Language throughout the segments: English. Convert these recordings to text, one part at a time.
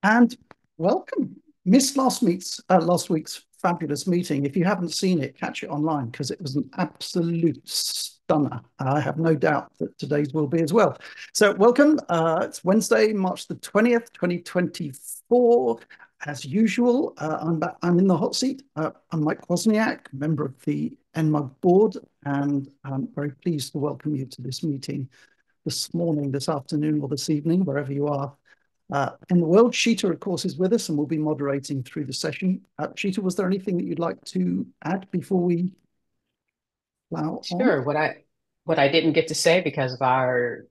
And welcome. Missed last week's fabulous meeting. If you haven't seen it, catch it online because it was an absolute stunner. I have no doubt that today's will be as well. So welcome. It's Wednesday, March the 20th, 2024. As usual, I'm in the hot seat. I'm Mike Wozniak, member of the NMUG board, and I'm very pleased to welcome you to this meeting this morning, this afternoon, or this evening, wherever you are in the world. Sheeta, of course, is with us and will be moderating through the session. Sheeta, was there anything that you'd like to add before we plow on? Sure. What I didn't get to say because of our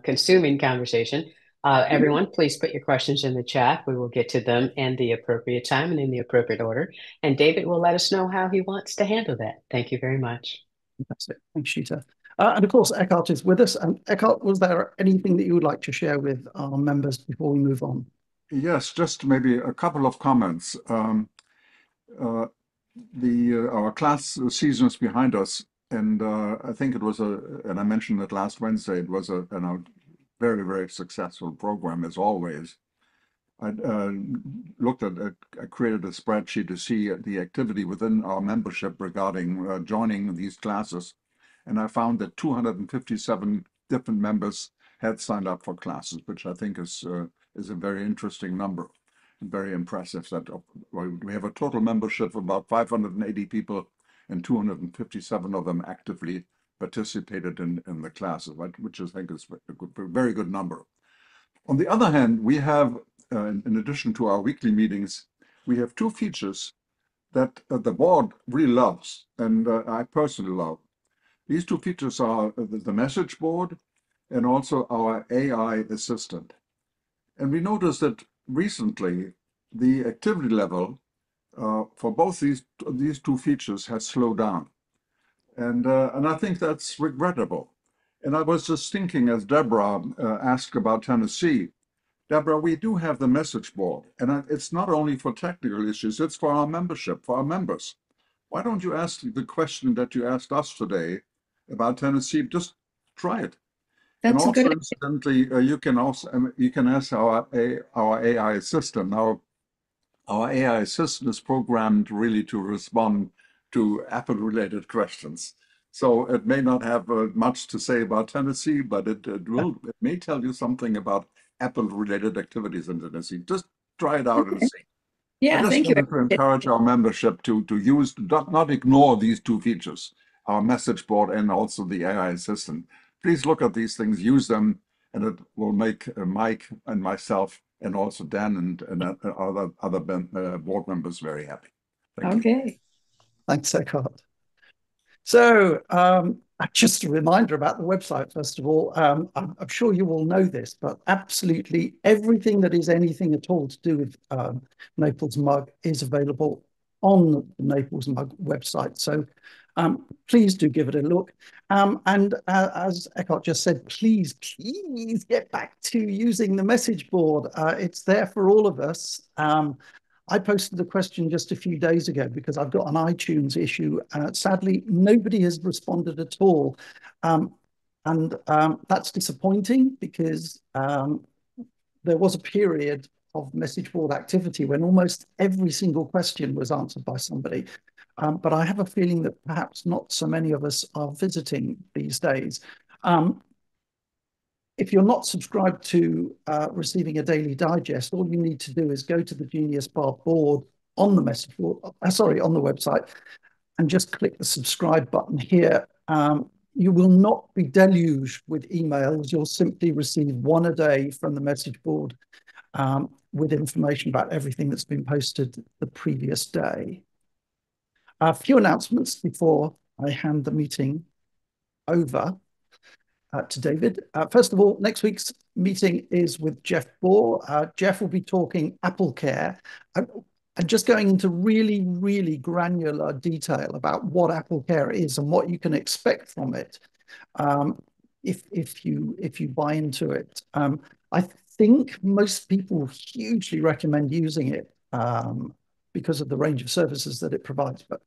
consuming conversation, everyone, please put your questions in the chat. We will get to them in the appropriate time and in the appropriate order. And David will let us know how he wants to handle that. Thank you very much. That's it. Thanks, Sheeta. And of course, Eckhart is with us. And Eckhart, was there anything that you would like to share with our members before we move on? Yes, just maybe a couple of comments. Uh, our class season is behind us, and I think it was and I mentioned it last Wednesday. It was a very, very successful program as always. I I created a spreadsheet to see the activity within our membership regarding joining these classes, and I found that 257 different members had signed up for classes, which I think is a very interesting number and very impressive. That we have a total membership of about 580 people, and 257 of them actively participated in the classes, which I think is a very good number. On the other hand, we have, in addition to our weekly meetings, we have two features that the board really loves, and I personally love. These two features are the message board and also our AI assistant. And we noticed that recently the activity level for both these two features has slowed down. And I think that's regrettable. And I was just thinking as Deborah asked about Tennessee, Deborah, we do have the message board, and it's not only for technical issues, it's for our membership, for our members. Why don't you ask the question that you asked us today about Tennessee? Just try it. And That's a also, good. incidentally, you can ask our AI assistant. Our AI assistant is programmed really to respond to Apple-related questions. So it may not have much to say about Tennessee, but it may tell you something about Apple-related activities in Tennessee. Just try it out and Okay. see. I Yeah, just thank you. wanted to encourage our membership to use, not ignore these two features, our message board and also the AI assistant. Please look at these things, use them, and it will make Mike and myself and also Dan and other board members very happy. Thank you. Okay. Thanks, Eckhart. So, just a reminder about the website, first of all. I'm sure you all know this, but absolutely everything that is anything at all to do with Naples Mug is available on the Naples Mug website. So, please do give it a look. And as Eckhart just said, please get back to using the message board. It's there for all of us. I posted a question just a few days ago because I've got an iTunes issue. Sadly, nobody has responded at all. That's disappointing because there was a period of message board activity when almost every single question was answered by somebody. But I have a feeling that perhaps not so many of us are visiting these days. If you're not subscribed to receiving a daily digest, all you need to do is go to the Genius Bar board on the message board, on the website, and just click the subscribe button here. You will not be deluged with emails. You'll simply receive one a day from the message board with information about everything that's been posted the previous day. A few announcements before I hand the meeting over to David. First of all, next week's meeting is with Jeff Bohr. Jeff will be talking Apple Care and just going into really, really granular detail about what Apple Care is and what you can expect from it if you buy into it. I think most people hugely recommend using it because of the range of services that it provides. But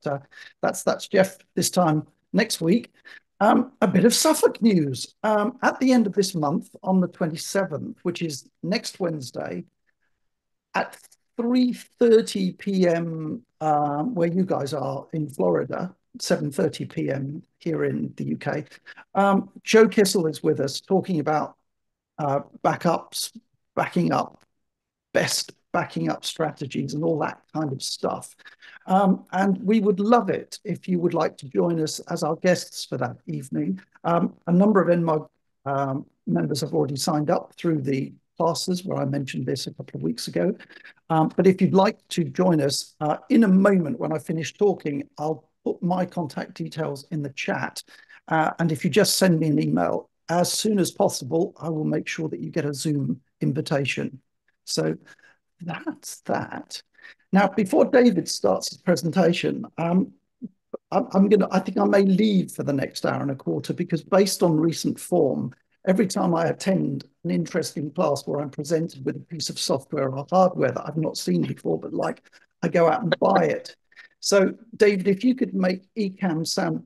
that's Jeff this time next week. A bit of Suffolk news. At the end of this month, on the 27th, which is next Wednesday, at 3:30 p.m. Where you guys are in Florida, 7:30 p.m. here in the UK. Joe Kissel is with us talking about backups, backing up, best backing up strategies and all that kind of stuff. And we would love it if you would like to join us as our guests for that evening. A number of NMUG members have already signed up through the classes where I mentioned this a couple of weeks ago. But if you'd like to join us, in a moment when I finish talking, I'll put my contact details in the chat. And if you just send me an email as soon as possible, I will make sure that you get a Zoom invitation. So that's that. Now, before David starts his presentation, I think I may leave for the next hour and a quarter because based on recent form, every time I attend an interesting class where I'm presented with a piece of software or hardware that I've not seen before, but like I go out and buy it. So David, if you could make eCamm sound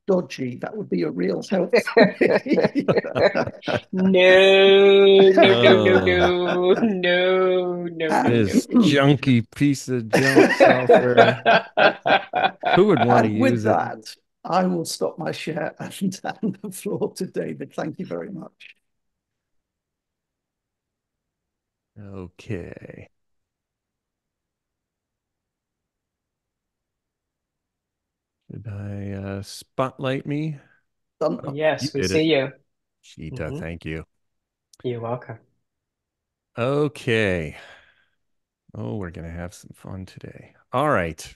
dodgy, that would be a real help for me. No, no, no, no, no, no, no, no, This no. junky piece of junk software. Who would want to And with use it? that, I will stop my share and hand the floor to David. Thank you very much. Okay. Did I spotlight me? Done. Oh, you Yes, we did see it. you. Cheetah, thank you. You're welcome. Okay. Oh, we're going to have some fun today. All right.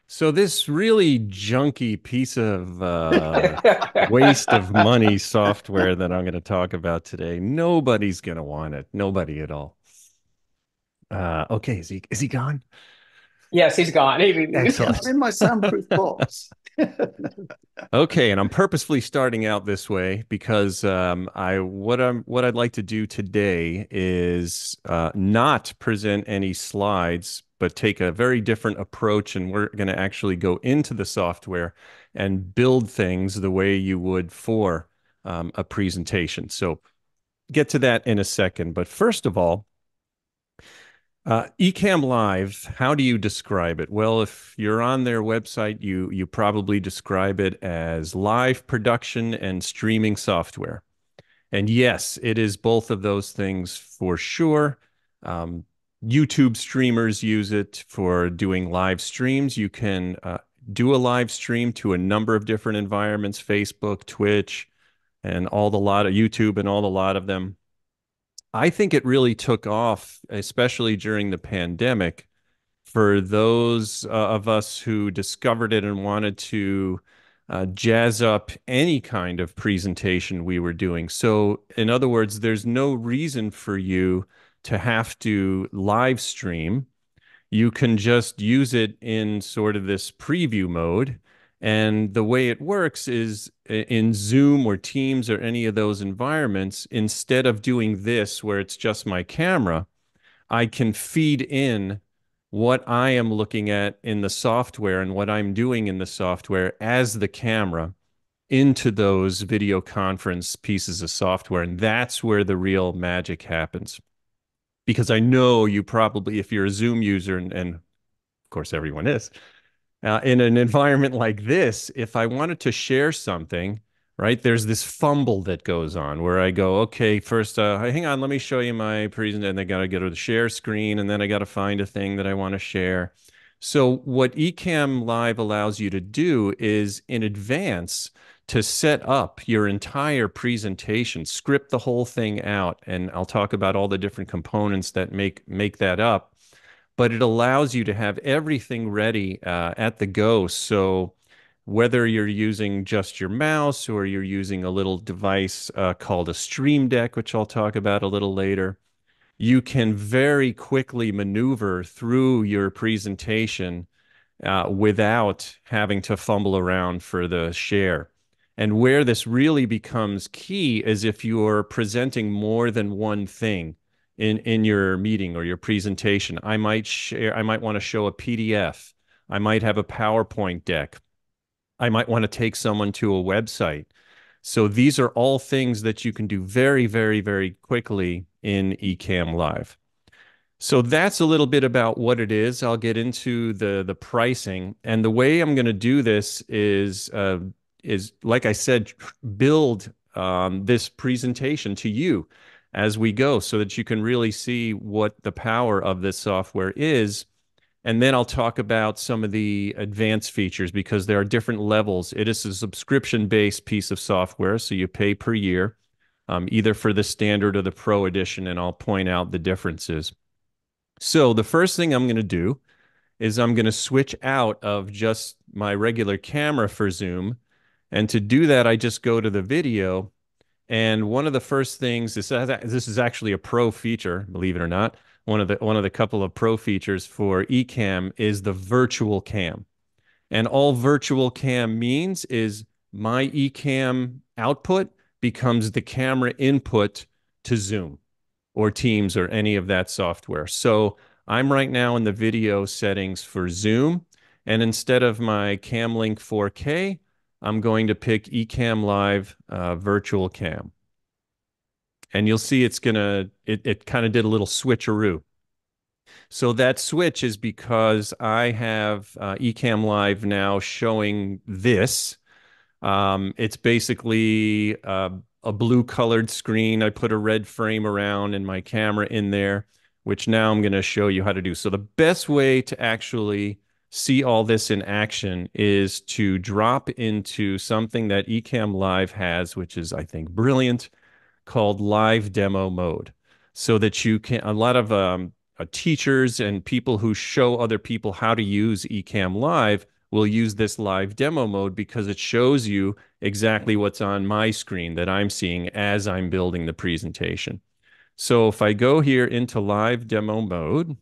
So this really junky piece of waste of money software that I'm going to talk about today, nobody's going to want it. Nobody at all. Okay, is he gone? Yes, he's gone. Excellent. I'm in my soundproof box. Okay, and I'm purposefully starting out this way because what I'd like to do today is not present any slides, but take a very different approach, and we're going to actually go into the software and build things the way you would for a presentation. So get to that in a second, but first of all, eCamm Live, how do you describe it? Well, if you're on their website, you probably describe it as live production and streaming software. And yes, it is both of those things for sure. YouTube streamers use it for doing live streams. You can do a live stream to a number of different environments, Facebook, Twitch, and all the lot of YouTube and all the lot of them. I think it really took off, especially during the pandemic, for those of us who discovered it and wanted to jazz up any kind of presentation we were doing. So, in other words, there's no reason for you to have to live stream. You can just use it in sort of this preview mode. And the way it works is in Zoom or Teams or any of those environments, instead of doing this where it's just my camera, I can feed in what I am looking at in the software and what I'm doing in the software as the camera into those video conference pieces of software. And that's where the real magic happens. Because I know you probably, if you're a Zoom user, and of course everyone is, in an environment like this, if I wanted to share something, right, there's this fumble that goes on where I go, okay, first, hang on, let me show you my presentation, and I got to go to the share screen, and then I got to find a thing that I want to share. So what eCamm Live allows you to do is in advance to set up your entire presentation, script the whole thing out, and I'll talk about all the different components that make that up. But it allows you to have everything ready at the go. So whether you're using just your mouse or you're using a little device called a Stream Deck, which I'll talk about a little later, you can very quickly maneuver through your presentation without having to fumble around for the share. And where this really becomes key is if you're presenting more than one thing in your meeting or your presentation. I might want to show a PDF. I might have a PowerPoint deck. I might want to take someone to a website. So these are all things that you can do very, very, very quickly in eCamm Live. So that's a little bit about what it is. I'll get into the pricing, and the way I'm going to do this is like I said, build this presentation to you as we go, so that you can really see what the power of this software is. And then I'll talk about some of the advanced features because there are different levels. It is a subscription-based piece of software, so you pay per year, either for the standard or the pro edition, and I'll point out the differences. So the first thing I'm going to do is I'm going to switch out of just my regular camera for Zoom. And to do that, I just go to the video. And one of the first things, this is actually a pro feature, believe it or not. One of the couple of pro features for eCamm is the virtual cam. And all virtual cam means is my eCamm output becomes the camera input to Zoom or Teams or any of that software. So I'm right now in the video settings for Zoom, and instead of my CamLink 4K, I'm going to pick eCamm Live Virtual Cam. And you'll see it kind of did a little switcheroo. So that switch is because I have eCamm Live now showing this. It's basically a blue colored screen. I put a red frame around and my camera in there, which now I'm going to show you how to do. So the best way to actually see all this in action is to drop into something that eCamm Live has, which is, I think, brilliant, called live demo mode. So that you can, a lot of teachers and people who show other people how to use eCamm Live will use this live demo mode because it shows you exactly what's on my screen that I'm seeing as I'm building the presentation. So if I go here into live demo mode,